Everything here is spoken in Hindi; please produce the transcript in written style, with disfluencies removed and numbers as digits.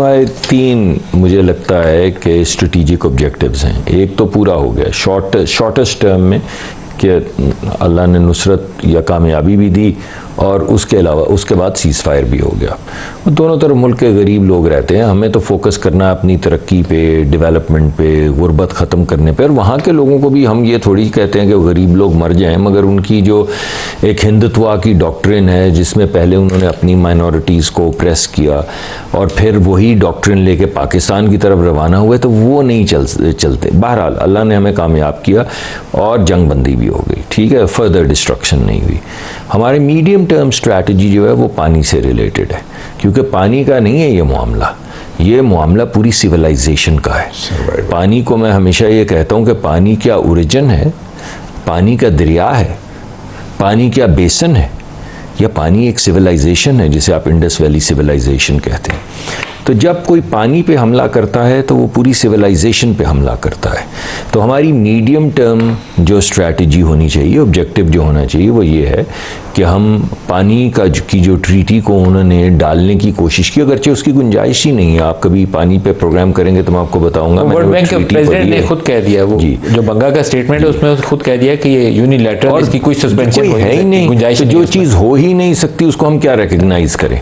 हमारे 3 मुझे लगता है कि स्ट्रेटेजिक ऑब्जेक्टिव्स हैं। एक तो पूरा हो गया शॉर्टेस्ट टर्म में कि अल्लाह ने नुसरत या कामयाबी भी दी, और उसके अलावा उसके बाद सीज़ फायर भी हो गया। दोनों तरफ मुल्क के गरीब लोग रहते हैं, हमें तो फोकस करना है अपनी तरक्की पे, डेवलपमेंट पे, गुर्बत ख़त्म करने पे। और वहाँ के लोगों को भी हम ये थोड़ी कहते हैं कि गरीब लोग मर जाएं, मगर उनकी जो एक हिंदुत्वा की डॉक्ट्रिन है जिसमें पहले उन्होंने अपनी माइनॉरिटीज़ को प्रेस किया और फिर वही डॉक्ट्रिन लेके पाकिस्तान की तरफ रवाना हुए, तो वो नहीं चलते। बहरहाल अल्लाह ने हमें कामयाब किया और जंग बंदी भी हो गई, ठीक है, फर्दर डिस्ट्रक्शन नहीं हुई। हमारी मीडियम टर्म स्ट्रैटेजी जो है वो पानी से रिलेटेड है, क्योंकि पानी का नहीं है ये मामला पूरी सिविलाइजेशन का है। पानी को मैं हमेशा ये कहता हूँ कि पानी क्या ओरिजिन है, पानी का दरिया है, पानी क्या बेसन है, या पानी एक सिविलाइजेशन है जिसे आप इंडस वैली सिविलाइजेशन कहते हैं। तो जब कोई पानी पे हमला करता है तो वो पूरी सिविलाइजेशन पे हमला करता है। तो हमारी मीडियम टर्म जो स्ट्रैटेजी होनी चाहिए, ऑब्जेक्टिव जो होना चाहिए, वो ये है कि हम पानी की जो ट्रीटी को उन्होंने डालने की कोशिश की, अगरचे उसकी गुंजाइश ही नहीं है। आप कभी पानी पे प्रोग्राम करेंगे तो मैं आपको बताऊंगा। वर्ल्ड बैंक के प्रेसिडेंट ने खुद कह दिया, वो जो बंगा का स्टेटमेंट है उसमें खुद कह दिया कि ये यूनिलैटरल, इसकी कोई सस्पेंशन है ही नहीं, गुंजाइश। जो चीज़ हो ही नहीं सकती उसको हम क्या रिकग्नाइज करें।